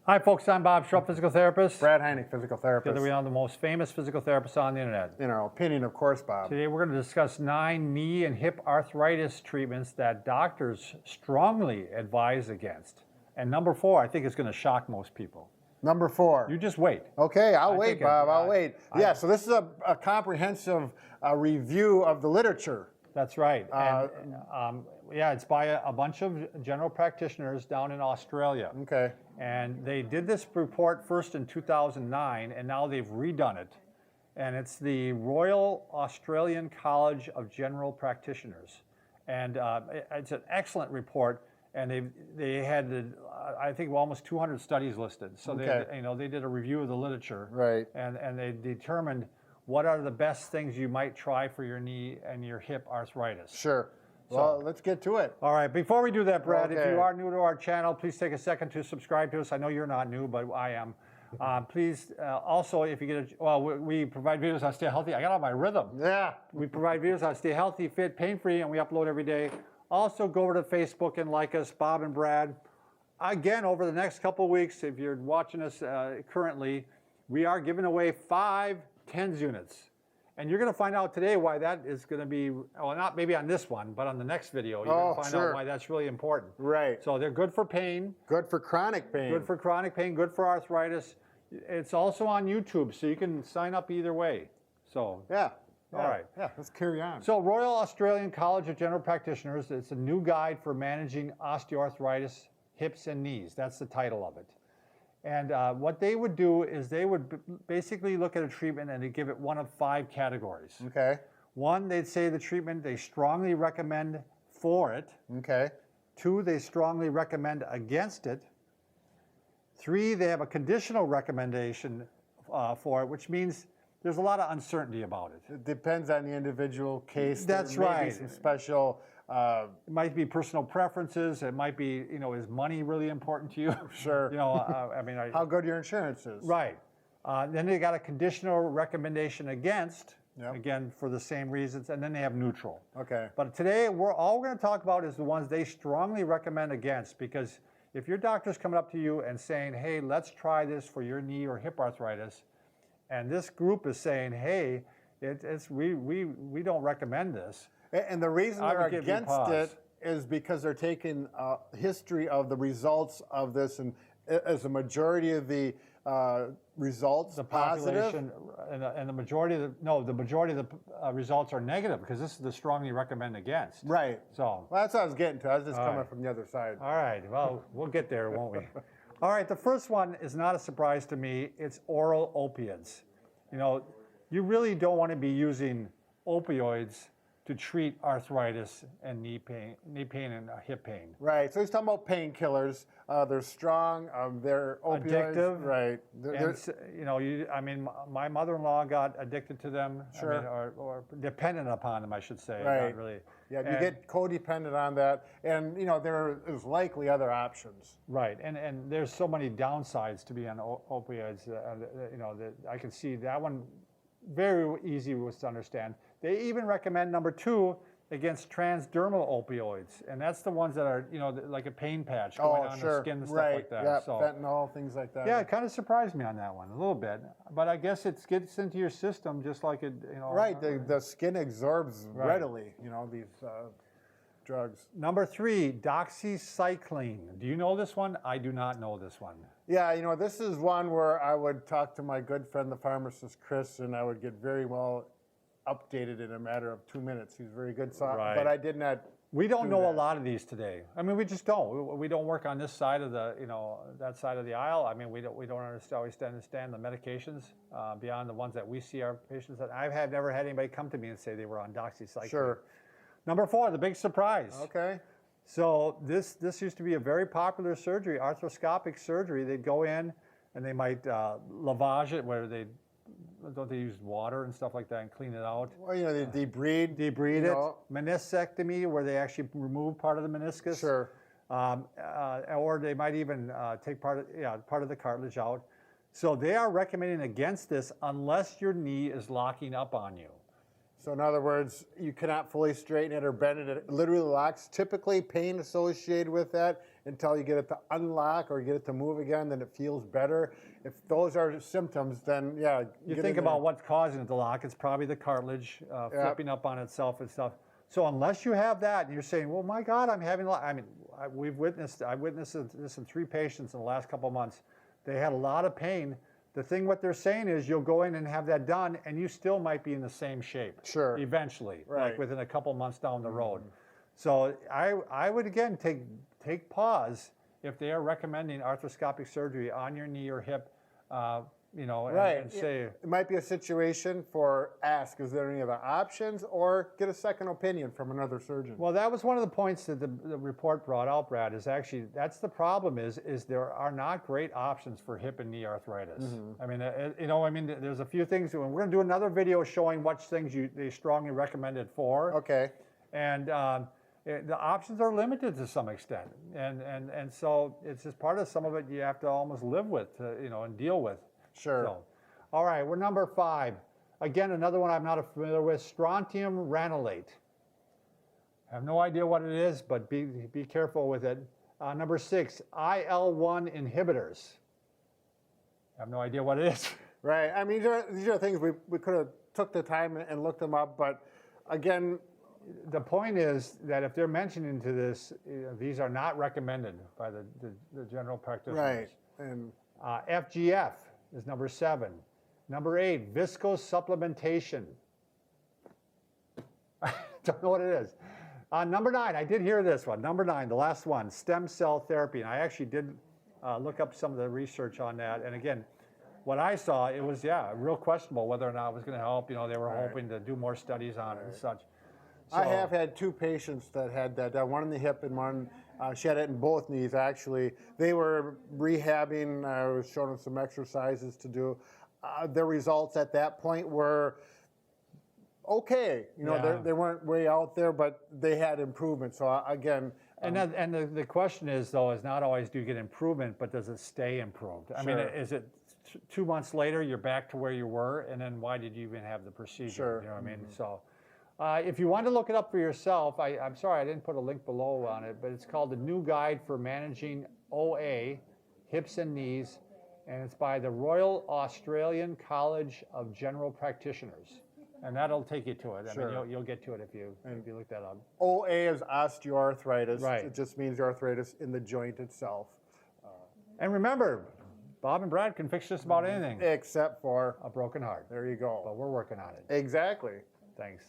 Hi folks, I'm Bob Schrupp, physical therapist. Brad Heineck, physical therapist. Together we are the most famous physical therapists on the internet. In our opinion, of course, Bob. Today we're going to discuss 9 knee and hip arthritis treatments that doctors strongly advise against. And number 4, I think is going to shock most people. Number 4. You just wait. Okay, I'll wait, Bob. I'll wait. Yeah, so this is a comprehensive review of the literature. That's right. Yeah, it's by a bunch of general practitioners down in Australia. Okay. And they did this report first in 2009, and now they've redone it. And it's the Royal Australian College of General Practitioners. And it's an excellent report. And they had, I think, almost 200 studies listed. So they did a review of the literature. Right. And they determined what are the best things you might try for your knee and your hip arthritis. Sure. Well, let's get to it. All right. Before we do that, Brad, if you are new to our channel, please take a second to subscribe to us. I know you're not new, but I am. Please, also, if you get we provide videos on Stay Healthy. I got on my rhythm. Yeah. We provide videos on Stay Healthy, Fit, Pain-Free, and we upload every day. Also, go over to Facebook and like us, Bob and Brad. Again, over the next couple of weeks, if you're watching us currently, we are giving away 5 TENS units. And you're going to find out today why that is going to be, well, not maybe on this one, but on the next video, you're going to find out why that's really important. Right. So they're good for pain. Good for chronic pain. Good for chronic pain, good for arthritis. It's also on YouTube, so you can sign up either way. So, yeah. All right. Yeah, let's carry on. So Royal Australian College of General Practitioners, it's a new guide for managing osteoarthritis, hips and knees. That's the title of it. And what they would do is they would basically look at a treatment and they give it one of 5 categories. Okay. 1, they'd say the treatment they strongly recommend for it. Okay. 2, they strongly recommend against it. 3, they have a conditional recommendation for it, which means there's a lot of uncertainty about it. It depends on the individual case. That's there may right. Be some special. It might be personal preferences. It might be, is money really important to you? Sure. I mean, how good your insurance is. Right. Then they got a conditional recommendation against, again, for the same reasons, and then they have neutral. Okay. But today, all we're going to talk about is the ones they strongly recommend against, because if your doctor's coming up to you and saying, hey, let's try this for your knee or hip arthritis, and this group is saying, hey, we don't recommend this. And the reason they're against it is because they're taking a history of the results of this, and as a majority of the results, the positive, population and the majority of the results are negative, because this is the strongly recommend against. Right. So well, that's what I was getting to. I was just coming from the other side. All right. Well, we'll get there, won't we? All right. The first one is not a surprise to me. It's oral opiates. You really don't want to be using opioids to treat arthritis and knee pain and hip pain. Right. So he's talking about painkillers. They're strong. They're opioids. Addictive. Right. My mother-in-law got addicted to them. Sure. Or dependent upon them, I should say. Right. Not really. Yeah. You get codependent on that, and there is likely other options. Right. And there's so many downsides to be on opioids. That I can see that one very easy was to understand. They even recommend number 2 against transdermal opioids, and that's the ones that are, like a pain patch going on the skin and stuff like that. Yeah, fentanyl, things like that. Yeah, it kind of surprised me on that one a little bit, but I guess it gets into your system just like it, Right, the skin absorbs readily, these drugs. Number 3, doxycycline. Do you know this one? I do not know this one. Yeah, this is one where I would talk to my good friend, the pharmacist Chris, and I would get very well updated in a matter of 2 minutes. He's very good, but I did not. We don't know a lot of these today. I mean, we just don't. We don't work on this side of the, that side of the aisle. I mean, we don't always understand the medications beyond the ones that we see our patients. I have never had anybody come to me and say they were on doxycycline. Sure. Number 4, the big surprise. Okay. So this used to be a very popular surgery, arthroscopic surgery. They'd go in and they might lavage it, where they use water and stuff like that and clean it out. Well, they debride. Debride it. Meniscectomy, where they actually remove part of the meniscus. Sure. Or they might even take part of the cartilage out. So they are recommending against this unless your knee is locking up on you. So in other words, you cannot fully straighten it or bend it. It literally locks. Typically, pain associated with that until you get it to unlock or get it to move again, then it feels better. If those are symptoms, then yeah. You think about what's causing it to lock. It's probably the cartilage flipping up on itself and stuff. So unless you have that, and you're saying, well, my God, I'm having, I mean, I witnessed this in 3 patients in the last couple of months. They had a lot of pain. The thing what they're saying is you'll go in and have that done, and you still might be in the same shape. Sure. Eventually, Right. like within a couple months down the road. So I would, again, take pause if they are recommending arthroscopic surgery on your knee or hip, you know, and say. It might be a situation for ask, is there any other options, or get a second opinion from another surgeon. Well, that was one of the points that the report brought out, Brad, is actually, that's the problem is there are not great options for hip and knee arthritis. I mean, you know, I mean, there's a few things, and we're going to do another video showing which things they strongly recommend it for. Okay. And the options are limited to some extent. And so it's just part of some of it you have to almost live with, you know, and deal with. Sure. So, all right, we're number 5. Again, another one I'm not familiar with, strontium ranelate. I have no idea what it is, but be careful with it. Number 6, IL-1 inhibitors. I have no idea what it is. Right. I mean, these are things we could have took the time and looked them up, but again, the point is that if they're mentioning to this, these are not recommended by the general practitioners. right. And FGF is number 7. Number 8, viscose supplementation. I don't know what it is. Number 9, I did hear this one. Number 9, the last one, stem cell therapy. And I actually did look up some of the research on that. And again, what I saw, it was, real questionable whether or not it was going to help. You know, they were hoping to do more studies on it and such. So, I have had 2 patients that had that, one in the hip and one, she had it in both knees actually. They were rehabbing, I was showing them some exercises to do. Their results at that point were okay. You know, they weren't way out there, but they had improvement. So again. And the question is, though, is not always do you get improvement, but does it stay improved? I mean, is it 2 months later you're back to where you were, and then why did you even have the procedure? Sure. You know what I mean? So if you want to look it up for yourself, I'm sorry I didn't put a link below on it, but it's called The New Guide for Managing OA, Hips and Knees, and it's by the Royal Australian College of General Practitioners. And that'll take you to it. I mean, you'll get to it if you look that up. OA is osteoarthritis. Right. It just means arthritis in the joint itself. And remember, Bob and Brad can fix just about anything Except for a broken heart. There you go. But we're working on it. Exactly. Thanks.